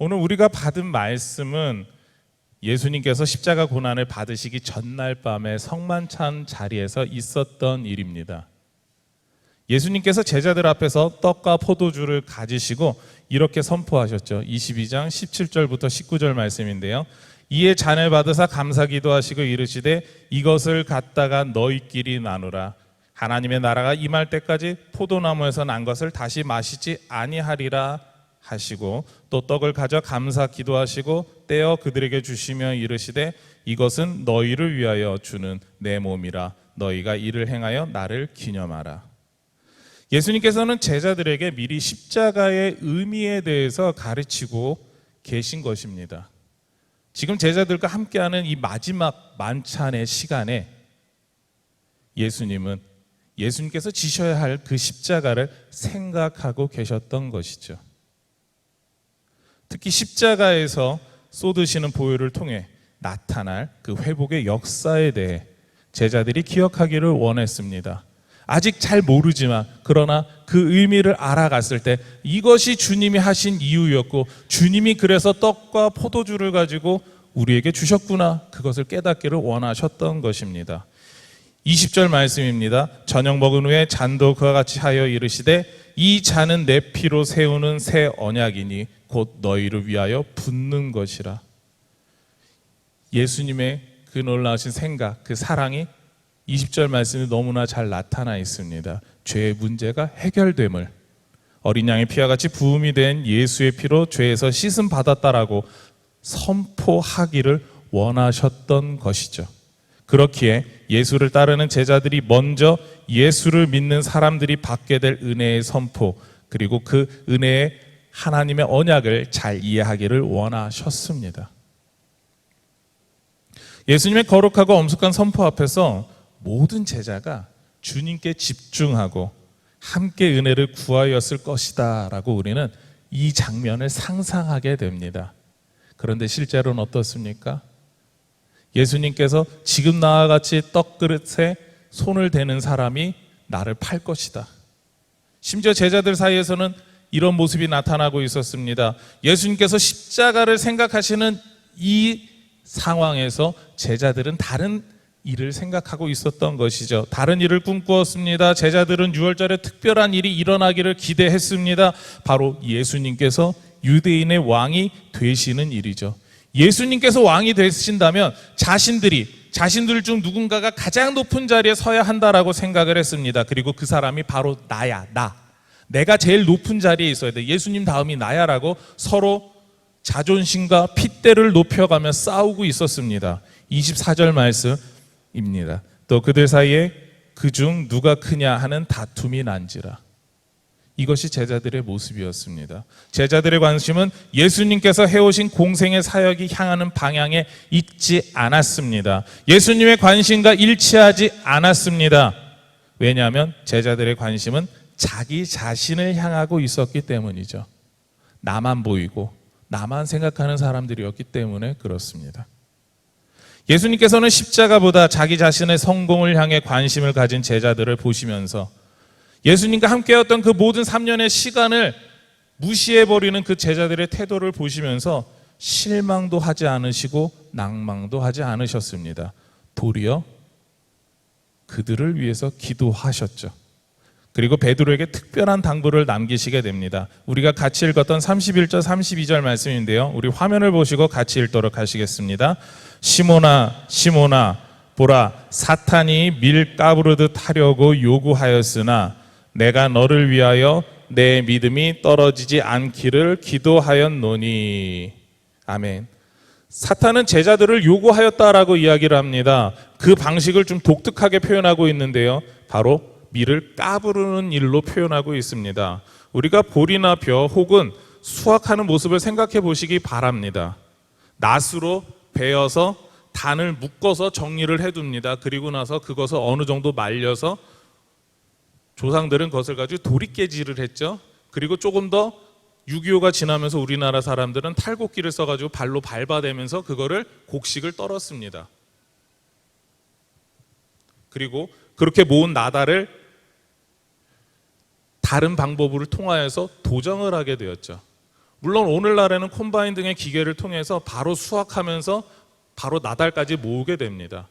오늘 우리가 받은 말씀은 예수님께서 십자가 고난을 받으시기 전날 밤에 성만찬 자리에서 있었던 일입니다. 예수님께서 제자들 앞에서 떡과 포도주를 가지시고 이렇게 선포하셨죠. 22장 17절부터 19절 말씀인데요. 이에 잔을 받으사 감사 기도하시고 이르시되 이것을 갖다가 너희끼리 나누라. 하나님의 나라가 임할 때까지 포도나무에서 난 것을 다시 마시지 아니하리라 하시고 또 떡을 가져 감사 기도하시고 떼어 그들에게 주시며 이르시되 이것은 너희를 위하여 주는 내 몸이라. 너희가 이를 행하여 나를 기념하라. 예수님께서는 제자들에게 미리 십자가의 의미에 대해서 가르치고 계신 것입니다. 지금 제자들과 함께하는 이 마지막 만찬의 시간에 예수님께서 지셔야 할 그 십자가를 생각하고 계셨던 것이죠. 특히 십자가에서 쏟으시는 보혈을 통해 나타날 그 회복의 역사에 대해 제자들이 기억하기를 원했습니다. 아직 잘 모르지만 그러나 그 의미를 알아갔을 때 이것이 주님이 하신 이유였고 주님이 그래서 떡과 포도주를 가지고 우리에게 주셨구나, 그것을 깨닫기를 원하셨던 것입니다. 20절 말씀입니다. 저녁 먹은 후에 잔도 그와 같이 하여 이르시되 이 잔은 내 피로 세우는 새 언약이니 곧 너희를 위하여 붓는 것이라. 예수님의 그 놀라우신 생각, 그 사랑이 20절 말씀이 너무나 잘 나타나 있습니다. 죄의 문제가 해결됨을, 어린 양의 피와 같이 부음이 된 예수의 피로 죄에서 씻음 받았다라고 선포하기를 원하셨던 것이죠. 그렇기에 예수를 따르는 제자들이 먼저 예수를 믿는 사람들이 받게 될 은혜의 선포, 그리고 그 은혜의 하나님의 언약을 잘 이해하기를 원하셨습니다. 예수님의 거룩하고 엄숙한 선포 앞에서 모든 제자가 주님께 집중하고 함께 은혜를 구하였을 것이다 라고 우리는 이 장면을 상상하게 됩니다. 그런데 실제로는 어떻습니까? 예수님께서 지금 나와 같이 떡그릇에 손을 대는 사람이 나를 팔 것이다. 심지어 제자들 사이에서는 이런 모습이 나타나고 있었습니다. 예수님께서 십자가를 생각하시는 이 상황에서 제자들은 다른 일을 생각하고 있었던 것이죠. 다른 일을 꿈꾸었습니다. 제자들은 유월절에 특별한 일이 일어나기를 기대했습니다. 바로 예수님께서 유대인의 왕이 되시는 일이죠. 예수님께서 왕이 되신다면 자신들 중 누군가가 가장 높은 자리에 서야 한다라고 생각을 했습니다. 그리고 그 사람이 바로 나야, 내가 제일 높은 자리에 있어야 돼. 예수님 다음이 나야라고 서로 자존심과 핏대를 높여가며 싸우고 있었습니다. 24절 말씀입니다. 또 그들 사이에 그중 누가 크냐 하는 다툼이 난지라. 이것이 제자들의 모습이었습니다. 제자들의 관심은 예수님께서 해오신 공생의 사역이 향하는 방향에 있지 않았습니다. 예수님의 관심과 일치하지 않았습니다. 왜냐하면 제자들의 관심은 자기 자신을 향하고 있었기 때문이죠. 나만 보이고 나만 생각하는 사람들이었기 때문에 그렇습니다. 예수님께서는 십자가보다 자기 자신의 성공을 향해 관심을 가진 제자들을 보시면서 예수님과 함께였던 그 모든 3년의 시간을 무시해버리는 그 제자들의 태도를 보시면서 실망도 하지 않으시고 낭망도 하지 않으셨습니다. 도리어 그들을 위해서 기도하셨죠. 그리고 베드로에게 특별한 당부를 남기시게 됩니다. 우리가 같이 읽었던 31절 32절 말씀인데요, 우리 화면을 보시고 같이 읽도록 하시겠습니다. 시몬아 시몬아 보라, 사탄이 밀 까부르듯 하려고 요구하였으나 내가 너를 위하여 내 믿음이 떨어지지 않기를 기도하였노니. 아멘. 사탄은 제자들을 요구하였다라고 이야기를 합니다. 그 방식을 좀 독특하게 표현하고 있는데요, 바로 밀을 까부르는 일로 표현하고 있습니다. 우리가 볼이나 벼 혹은 수확하는 모습을 생각해 보시기 바랍니다. 낫으로 베어서 단을 묶어서 정리를 해둡니다. 그리고 나서 그것을 어느 정도 말려서 조상들은 그것을 가지고 도리깨질을 했죠. 그리고 조금 더 6.25가 지나면서 우리나라 사람들은 탈곡기를 써가지고 발로 밟아대면서 그거를 곡식을 떨었습니다. 그리고 그렇게 모은 나달을 다른 방법을 통하여서 도정을 하게 되었죠. 물론 오늘날에는 콤바인 등의 기계를 통해서 바로 수확하면서 바로 나달까지 모으게 됩니다.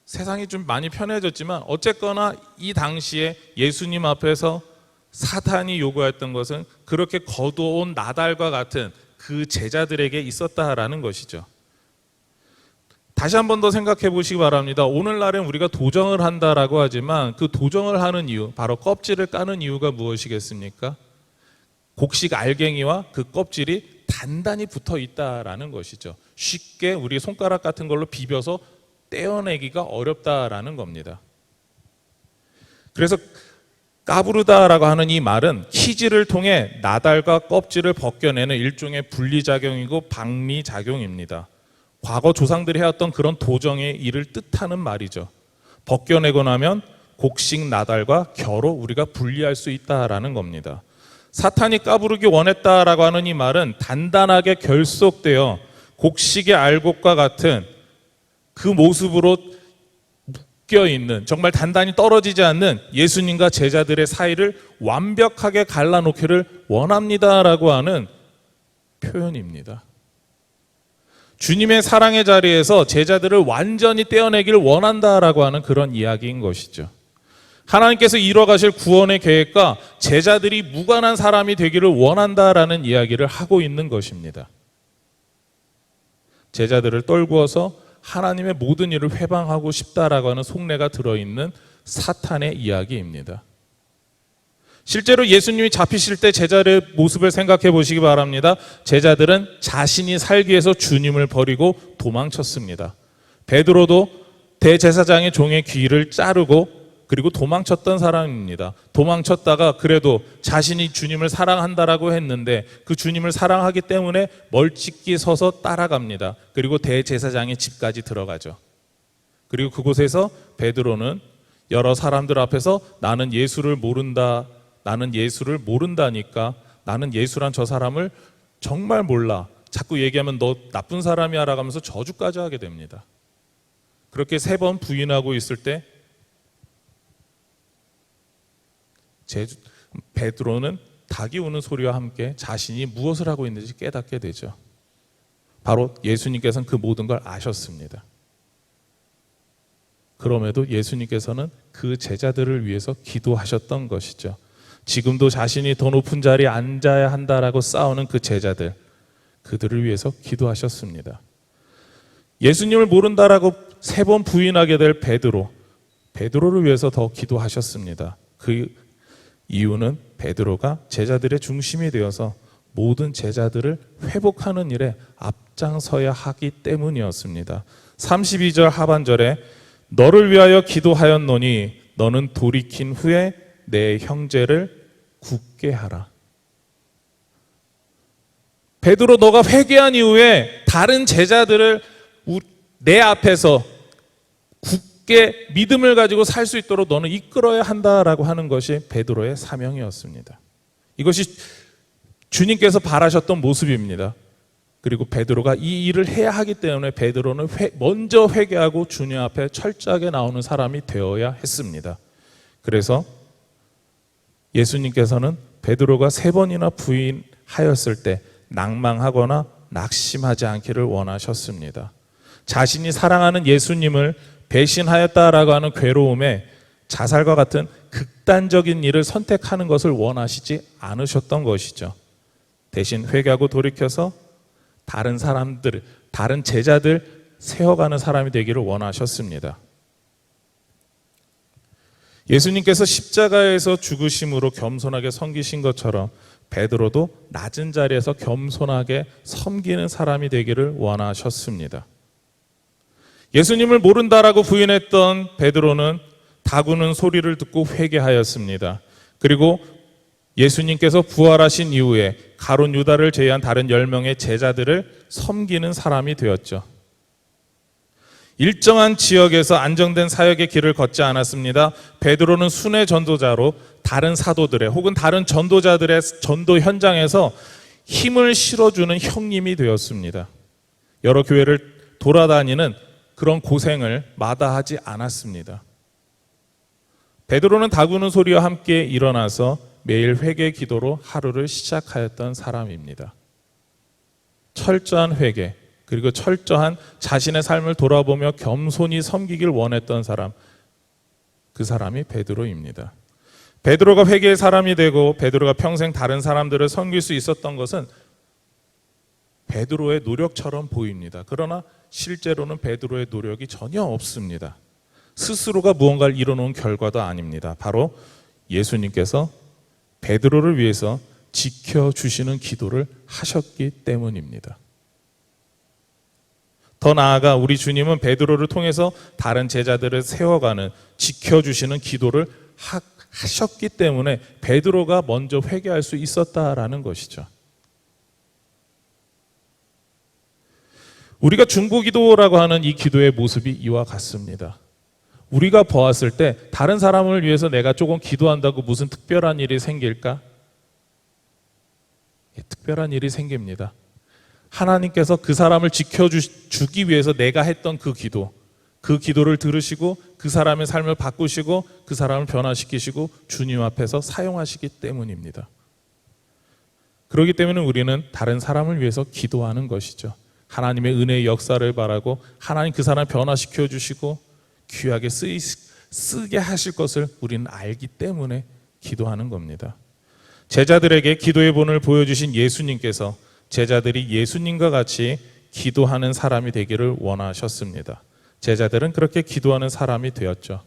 세상이 좀 많이 편해졌지만 어쨌거나 이 당시에 예수님 앞에서 사탄이 요구했던 것은 그렇게 거두어온 나달과 같은 그 제자들에게 있었다라는 것이죠. 다시 한 번 더 생각해 보시기 바랍니다. 오늘날엔 우리가 도정을 한다라고 하지만 그 도정을 하는 이유, 바로 껍질을 까는 이유가 무엇이겠습니까? 곡식 알갱이와 그 껍질이 단단히 붙어 있다라는 것이죠. 쉽게 우리 손가락 같은 걸로 비벼서 떼어내기가 어렵다라는 겁니다. 그래서 까부르다라고 하는 이 말은 키질을 통해 나달과 껍질을 벗겨내는 일종의 분리작용이고 박리작용입니다. 과거 조상들이 해왔던 그런 도정의 일을 뜻하는 말이죠. 벗겨내고 나면 곡식 나달과 겨로 우리가 분리할 수 있다라는 겁니다. 사탄이 까부르기 원했다라고 하는 이 말은 단단하게 결속되어 곡식의 알곡과 같은 그 모습으로 묶여있는, 정말 단단히 떨어지지 않는 예수님과 제자들의 사이를 완벽하게 갈라놓기를 원합니다라고 하는 표현입니다. 주님의 사랑의 자리에서 제자들을 완전히 떼어내기를 원한다라고 하는 그런 이야기인 것이죠. 하나님께서 이뤄가실 구원의 계획과 제자들이 무관한 사람이 되기를 원한다라는 이야기를 하고 있는 것입니다. 제자들을 떨구어서 하나님의 모든 일을 회방하고 싶다라고 하는 속내가 들어있는 사탄의 이야기입니다. 실제로 예수님이 잡히실 때 제자들의 모습을 생각해 보시기 바랍니다. 제자들은 자신이 살기 위해서 주님을 버리고 도망쳤습니다. 베드로도 대제사장의 종의 귀를 자르고 그리고 도망쳤던 사람입니다. 도망쳤다가 그래도 자신이 주님을 사랑한다라고 했는데 그 주님을 사랑하기 때문에 멀찍이 서서 따라갑니다. 그리고 대제사장의 집까지 들어가죠. 그리고 그곳에서 베드로는 여러 사람들 앞에서 나는 예수를 모른다니까, 나는 예수란 저 사람을 정말 몰라, 자꾸 얘기하면 너 나쁜 사람이야 라고 하면서 저주까지 하게 됩니다. 그렇게 3번 부인하고 있을 때 베드로는 닭이 우는 소리와 함께 자신이 무엇을 하고 있는지 깨닫게 되죠. 바로 예수님께서는 그 모든 걸 아셨습니다. 그럼에도 예수님께서는 그 제자들을 위해서 기도하셨던 것이죠. 지금도 자신이 더 높은 자리에 앉아야 한다라고 싸우는 그 제자들, 그들을 위해서 기도하셨습니다. 예수님을 모른다라고 3번 부인하게 될 베드로를 위해서 더 기도하셨습니다. 그 이유는 베드로가 제자들의 중심이 되어서 모든 제자들을 회복하는 일에 앞장서야 하기 때문이었습니다. 32절 하반절에 너를 위하여 기도하였노니 너는 돌이킨 후에 내 형제를 굳게 하라. 베드로, 너가 회개한 이후에 다른 제자들을 내 앞에서 굳게 믿음을 가지고 살 수 있도록 너는 이끌어야 한다라고 하는 것이 베드로의 사명이었습니다. 이것이 주님께서 바라셨던 모습입니다. 그리고 베드로가 이 일을 해야 하기 때문에 베드로는 먼저 회개하고 주님 앞에 철저하게 나오는 사람이 되어야 했습니다. 그래서 예수님께서는 베드로가 3번이나 부인하였을 때 낭망하거나 낙심하지 않기를 원하셨습니다. 자신이 사랑하는 예수님을 배신하였다라고 하는 괴로움에 자살과 같은 극단적인 일을 선택하는 것을 원하시지 않으셨던 것이죠. 대신 회개하고 돌이켜서 다른 제자들 세워가는 사람이 되기를 원하셨습니다. 예수님께서 십자가에서 죽으심으로 겸손하게 섬기신 것처럼 베드로도 낮은 자리에서 겸손하게 섬기는 사람이 되기를 원하셨습니다. 예수님을 모른다라고 부인했던 베드로는 다구는 소리를 듣고 회개하였습니다. 그리고 예수님께서 부활하신 이후에 가룟 유다를 제외한 다른 10명의 제자들을 섬기는 사람이 되었죠. 일정한 지역에서 안정된 사역의 길을 걷지 않았습니다. 베드로는 순회 전도자로 다른 사도들의 혹은 다른 전도자들의 전도 현장에서 힘을 실어주는 형님이 되었습니다. 여러 교회를 돌아다니는 그런 고생을 마다하지 않았습니다. 베드로는 다구는 소리와 함께 일어나서 매일 회개 기도로 하루를 시작하였던 사람입니다. 철저한 회개, 그리고 철저한 자신의 삶을 돌아보며 겸손히 섬기길 원했던 사람, 그 사람이 베드로입니다. 베드로가 회개의 사람이 되고 베드로가 평생 다른 사람들을 섬길 수 있었던 것은 베드로의 노력처럼 보입니다. 그러나 실제로는 베드로의 노력이 전혀 없습니다. 스스로가 무언가를 이뤄놓은 결과도 아닙니다. 바로 예수님께서 베드로를 위해서 지켜주시는 기도를 하셨기 때문입니다. 더 나아가 우리 주님은 베드로를 통해서 다른 제자들을 세워가는, 지켜주시는 기도를 하셨기 때문에 베드로가 먼저 회개할 수 있었다라는 것이죠. 우리가 중보기도라고 하는 이 기도의 모습이 이와 같습니다. 우리가 보았을 때 다른 사람을 위해서 내가 조금 기도한다고 무슨 특별한 일이 생길까? 특별한 일이 생깁니다. 하나님께서 그 사람을 지켜주기 위해서 내가 했던 그 기도를 들으시고 그 사람의 삶을 바꾸시고 그 사람을 변화시키시고 주님 앞에서 사용하시기 때문입니다. 그렇기 때문에 우리는 다른 사람을 위해서 기도하는 것이죠. 하나님의 은혜의 역사를 바라고 하나님 그 사람을 변화시켜 주시고 귀하게 쓰게 하실 것을 우리는 알기 때문에 기도하는 겁니다. 제자들에게 기도의 본을 보여주신 예수님께서 제자들이 예수님과 같이 기도하는 사람이 되기를 원하셨습니다. 제자들은 그렇게 기도하는 사람이 되었죠.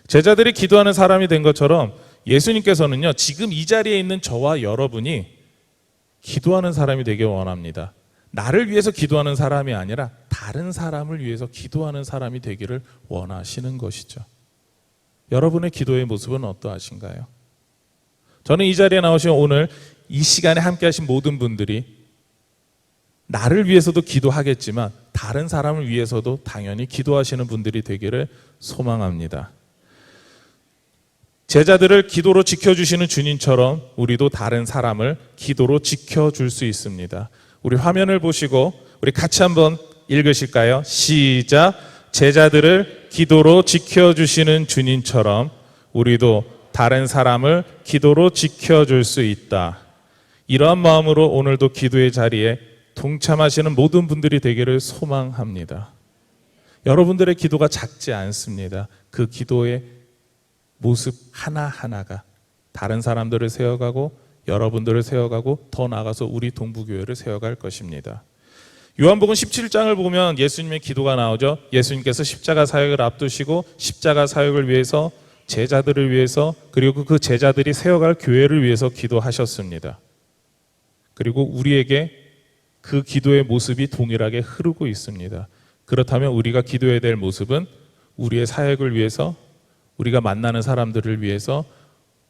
제자들이 기도하는 사람이 된 것처럼 예수님께서는요, 지금 이 자리에 있는 저와 여러분이 기도하는 사람이 되길 원합니다. 나를 위해서 기도하는 사람이 아니라 다른 사람을 위해서 기도하는 사람이 되기를 원하시는 것이죠. 여러분의 기도의 모습은 어떠하신가요? 저는 이 자리에 나오신 오늘 이 시간에 함께 하신 모든 분들이 나를 위해서도 기도하겠지만 다른 사람을 위해서도 당연히 기도하시는 분들이 되기를 소망합니다. 제자들을 기도로 지켜주시는 주님처럼 우리도 다른 사람을 기도로 지켜줄 수 있습니다. 우리 화면을 보시고 우리 같이 한번 읽으실까요? 시작! 제자들을 기도로 지켜주시는 주님처럼 우리도 다른 사람을 기도로 지켜줄 수 있다. 이러한 마음으로 오늘도 기도의 자리에 동참하시는 모든 분들이 되기를 소망합니다. 여러분들의 기도가 작지 않습니다. 그 기도의 모습 하나하나가 다른 사람들을 세워가고 여러분들을 세워가고 더 나아가서 우리 동부교회를 세워갈 것입니다. 요한복음 17장을 보면 예수님의 기도가 나오죠. 예수님께서 십자가 사역을 앞두시고 십자가 사역을 위해서 제자들을 위해서 그리고 그 제자들이 세워갈 교회를 위해서 기도하셨습니다. 그리고 우리에게 그 기도의 모습이 동일하게 흐르고 있습니다. 그렇다면 우리가 기도해야 될 모습은 우리의 사역을 위해서 우리가 만나는 사람들을 위해서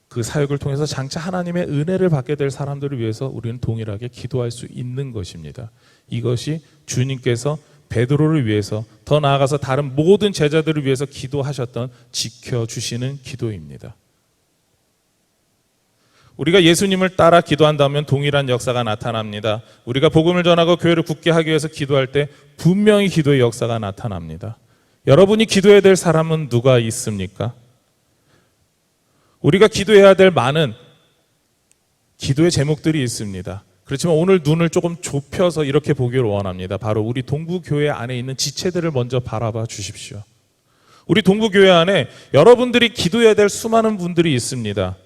그 사역을 통해서 장차 하나님의 은혜를 받게 될 사람들을 위해서 우리는 동일하게 기도할 수 있는 것입니다. 이것이 주님께서 베드로를 위해서 더 나아가서 다른 모든 제자들을 위해서 기도하셨던 지켜주시는 기도입니다. 우리가 예수님을 따라 기도한다면 동일한 역사가 나타납니다. 우리가 복음을 전하고 교회를 굳게 하기 위해서 기도할 때 분명히 기도의 역사가 나타납니다. 여러분이 기도해야 될 사람은 누가 있습니까? 우리가 기도해야 될 많은 기도의 제목들이 있습니다. 그렇지만 오늘 눈을 조금 좁혀서 이렇게 보기를 원합니다. 바로 우리 동부교회 안에 있는 지체들을 먼저 바라봐 주십시오. 우리 동부교회 안에 여러분들이 기도해야 될 수많은 분들이 있습니다.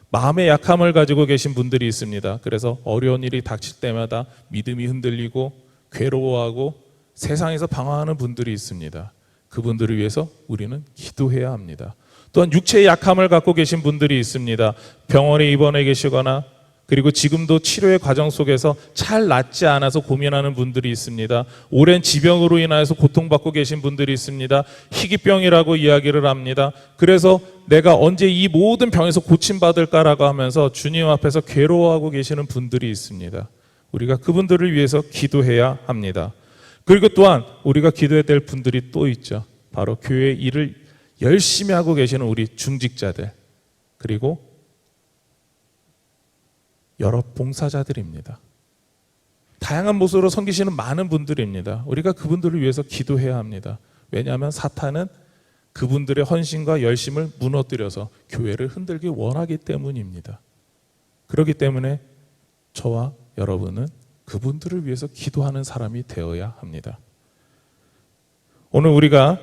마음의 약함을 가지고 계신 분들이 있습니다. 그래서 어려운 일이 닥칠 때마다 믿음이 흔들리고 괴로워하고 세상에서 방황하는 분들이 있습니다. 그분들을 위해서 우리는 기도해야 합니다. 또한 육체의 약함을 갖고 계신 분들이 있습니다. 병원에 입원해 계시거나 그리고 지금도 치료의 과정 속에서 잘 낫지 않아서 고민하는 분들이 있습니다. 오랜 지병으로 인하여서 고통받고 계신 분들이 있습니다. 희귀병이라고 이야기를 합니다. 그래서 내가 언제 이 모든 병에서 고침받을까라고 하면서 주님 앞에서 괴로워하고 계시는 분들이 있습니다. 우리가 그분들을 위해서 기도해야 합니다. 그리고 또한 우리가 기도해야 될 분들이 또 있죠. 바로 교회 일을 열심히 하고 계시는 우리 중직자들 그리고 여러 봉사자들입니다. 다양한 모습으로 섬기시는 많은 분들입니다. 우리가 그분들을 위해서 기도해야 합니다. 왜냐하면 사탄은 그분들의 헌신과 열심을 무너뜨려서 교회를 흔들기 원하기 때문입니다. 그렇기 때문에 저와 여러분은 그분들을 위해서 기도하는 사람이 되어야 합니다. 오늘 우리가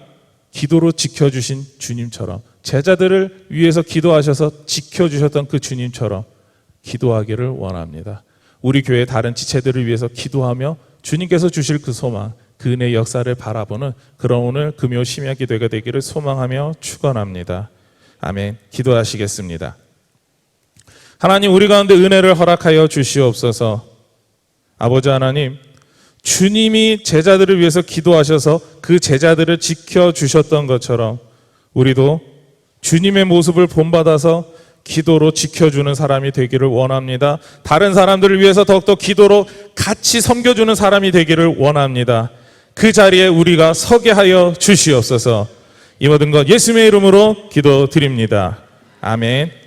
기도로 지켜주신 주님처럼, 제자들을 위해서 기도하셔서 지켜주셨던 그 주님처럼 기도하기를 원합니다. 우리 교회 다른 지체들을 위해서 기도하며 주님께서 주실 그 소망, 그 은혜의 역사를 바라보는 그런 오늘 금요 심야 기도가 되기를 소망하며 축원합니다. 아멘. 기도하시겠습니다. 하나님, 우리 가운데 은혜를 허락하여 주시옵소서. 아버지 하나님, 주님이 제자들을 위해서 기도하셔서 그 제자들을 지켜주셨던 것처럼 우리도 주님의 모습을 본받아서 기도로 지켜주는 사람이 되기를 원합니다. 다른 사람들을 위해서 더욱더 기도로 같이 섬겨주는 사람이 되기를 원합니다. 그 자리에 우리가 서게 하여 주시옵소서. 이 모든 것 예수님의 이름으로 기도드립니다. 아멘.